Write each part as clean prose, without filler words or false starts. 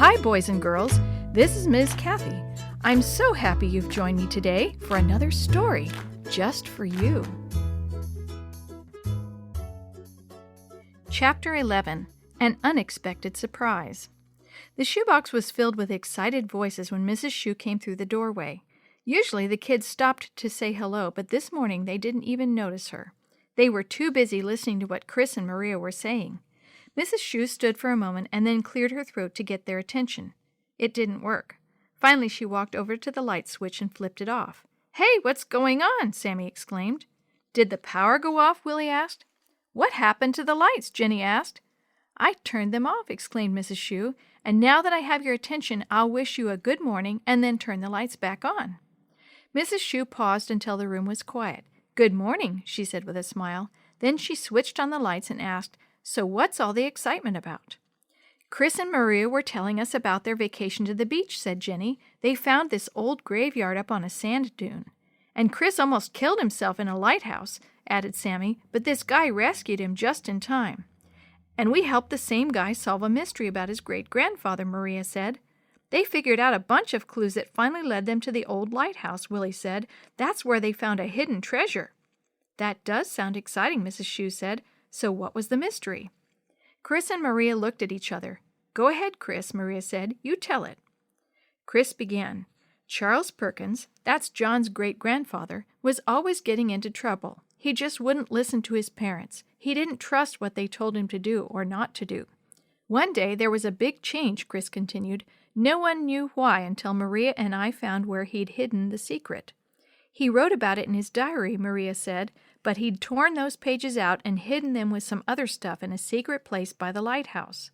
Hi, boys and girls. This is Ms. Kathy. I'm so happy you've joined me today for another story just for you. Chapter 11, An Unexpected Surprise. The shoebox was filled with excited voices when Mrs. Shue came through the doorway. Usually the kids stopped to say hello, but this morning they didn't even notice her. They were too busy listening to what Chris and Maria were saying. Mrs. Shue stood for a moment and then cleared her throat to get their attention. It didn't work. Finally, she walked over to the light switch and flipped it off. "Hey, what's going on?" Sammy exclaimed. "Did the power go off?" Willie asked. "What happened to the lights?" Jenny asked. "I turned them off," exclaimed Mrs. Shue, "and now that I have your attention, I'll wish you a good morning and then turn the lights back on." Mrs. Shue paused until the room was quiet. "Good morning," she said with a smile. Then she switched on the lights and asked, "So what's all the excitement about?" "Chris and Maria were telling us about their vacation to the beach," said Jenny. "They found this old graveyard up on a sand dune." "And Chris almost killed himself in a lighthouse," added Sammy, "but this guy rescued him just in time." "And we helped the same guy solve a mystery about his great-grandfather," Maria said. "They figured out a bunch of clues that finally led them to the old lighthouse," Willie said. "That's where they found a hidden treasure." "That does sound exciting," Mrs. Shue said. "So what was the mystery?" Chris and Maria looked at each other. "Go ahead, Chris," Maria said. "You tell it." Chris began. "Charles Perkins, that's John's great-grandfather, was always getting into trouble. He just wouldn't listen to his parents. He didn't trust what they told him to do or not to do. One day there was a big change," Chris continued. "No one knew why until Maria and I found where he'd hidden the secret. He wrote about it in his diary," Maria said, "but he'd torn those pages out and hidden them with some other stuff in a secret place by the lighthouse.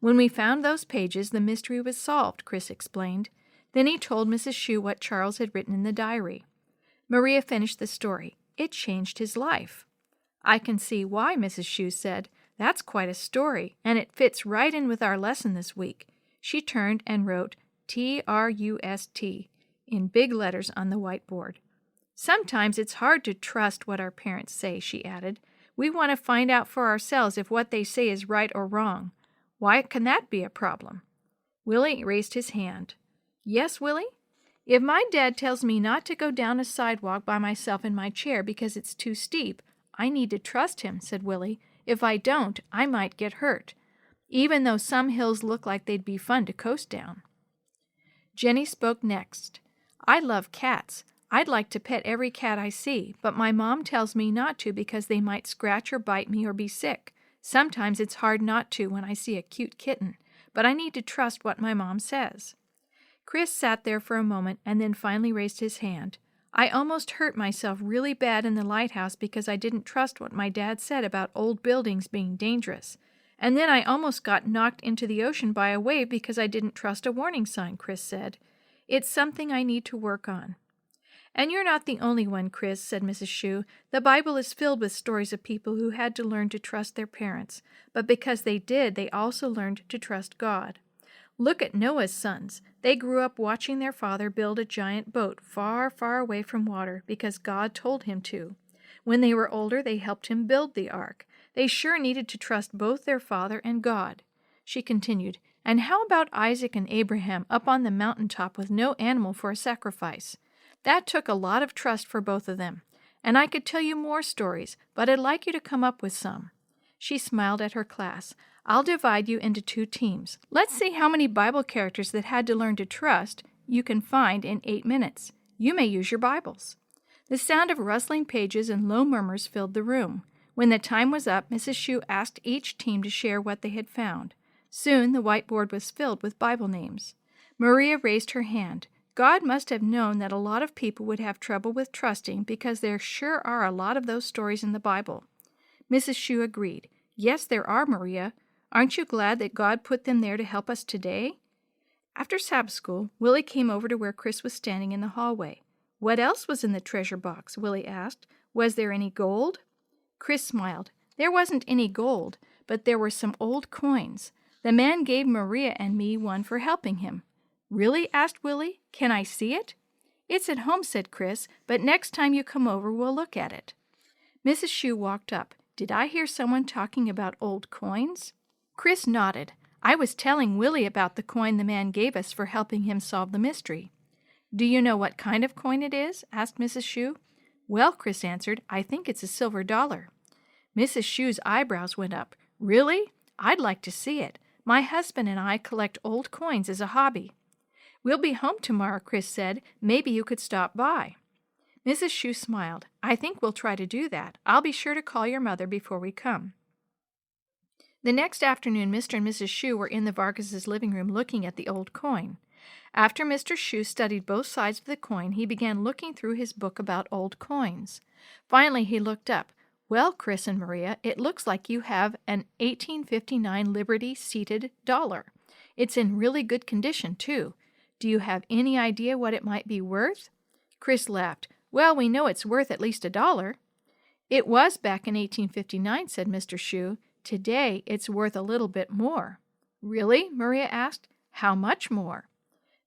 When we found those pages, the mystery was solved," Chris explained. Then he told Mrs. Shue what Charles had written in the diary. Maria finished the story. "It changed his life." "I can see why," Mrs. Shue said. "That's quite a story, and it fits right in with our lesson this week." She turned and wrote Trust in big letters on the whiteboard. "Sometimes it's hard to trust what our parents say," she added. "We want to find out for ourselves if what they say is right or wrong. Why can that be a problem?" Willie raised his hand. "Yes, Willie? If my dad tells me not to go down a sidewalk by myself in my chair because it's too steep, I need to trust him," said Willie. "If I don't, I might get hurt, even though some hills look like they'd be fun to coast down." Jenny spoke next. "I love cats. I'd like to pet every cat I see, but my mom tells me not to because they might scratch or bite me or be sick. Sometimes it's hard not to when I see a cute kitten, but I need to trust what my mom says." Chris sat there for a moment and then finally raised his hand. "I almost hurt myself really bad in the lighthouse because I didn't trust what my dad said about old buildings being dangerous. And then I almost got knocked into the ocean by a wave because I didn't trust a warning sign," Chris said. "It's something I need to work on." "And you're not the only one, Chris," said Mrs. Shue. "The Bible is filled with stories of people who had to learn to trust their parents, but because they did, they also learned to trust God. Look at Noah's sons. They grew up watching their father build a giant boat far, far away from water because God told him to. When they were older, they helped him build the ark. They sure needed to trust both their father and God." She continued, "And how about Isaac and Abraham up on the mountaintop with no animal for a sacrifice? That took a lot of trust for both of them. And I could tell you more stories, but I'd like you to come up with some." She smiled at her class. "I'll divide you into 2 teams. Let's see how many Bible characters that had to learn to trust you can find in 8 minutes. You may use your Bibles." The sound of rustling pages and low murmurs filled the room. When the time was up, Mrs. Shue asked each team to share what they had found. Soon the whiteboard was filled with Bible names. Maria raised her hand. "God must have known that a lot of people would have trouble with trusting because there sure are a lot of those stories in the Bible." Mrs. Shue agreed. "Yes, there are, Maria. Aren't you glad that God put them there to help us today?" After Sabbath school, Willie came over to where Chris was standing in the hallway. "What else was in the treasure box?" Willie asked. "Was there any gold?" Chris smiled. "There wasn't any gold, but there were some old coins. The man gave Maria and me one for helping him." "Really?" asked Willie. "Can I see it?" "It's at home," said Chris, "but next time you come over, we'll look at it." Mrs. Shue walked up. "Did I hear someone talking about old coins?" Chris nodded. I was telling Willie about the coin the man gave us for helping him solve the mystery." "Do you know what kind of coin it is?" asked Mrs. Shue. "Well," Chris answered, "I think it's a silver dollar." Mrs. Shue's eyebrows went up. "Really? I'd like to see it. My husband and I collect old coins as a hobby." "We'll be home tomorrow," Chris said. "Maybe you could stop by." Mrs. Shue smiled. "I think we'll try to do that. I'll be sure to call your mother before we come." The next afternoon, Mr. and Mrs. Shue were in the Vargas' living room looking at the old coin. After Mr. Shue studied both sides of the coin, he began looking through his book about old coins. Finally, he looked up. "Well, Chris and Maria, it looks like you have an 1859 Liberty seated dollar. It's in really good condition, too. Do you have any idea what it might be worth?" Chris laughed. "Well, we know it's worth at least $1. "It was back in 1859, said Mr. Shue. "Today, it's worth a little bit more." "Really?" Maria asked. "How much more?"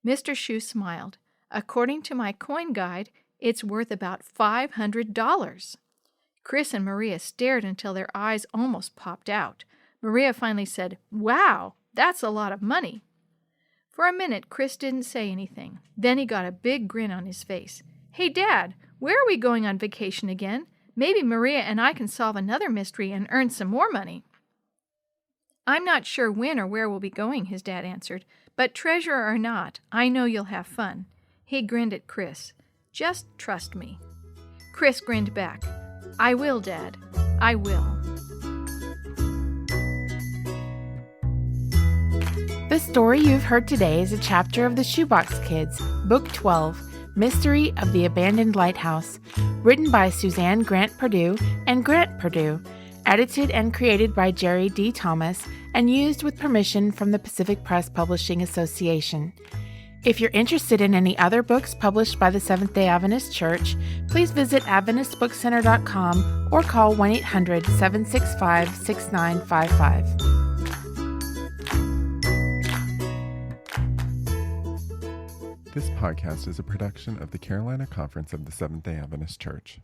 Mr. Shue smiled. "According to my coin guide, it's worth about $500. Chris and Maria stared until their eyes almost popped out. Maria finally said, "Wow, that's a lot of money." For a minute, Chris didn't say anything. Then he got a big grin on his face. "Hey, Dad, where are we going on vacation again? Maybe Maria and I can solve another mystery and earn some more money." "I'm not sure when or where we'll be going," his dad answered. "But treasure or not, I know you'll have fun." He grinned at Chris. "Just trust me." Chris grinned back. "I will, Dad. I will." The story you've heard today is a chapter of the Shoebox Kids, Book 12, Mystery of the Abandoned Lighthouse, written by Suzanne Grant Perdue and Grant Perdue, edited and created by Jerry D. Thomas, and used with permission from the Pacific Press Publishing Association. If you're interested in any other books published by the Seventh-day Adventist Church, please visit AdventistBookCenter.com or call 1-800-765-6955. This podcast is a production of the Carolina Conference of the Seventh-day Adventist Church.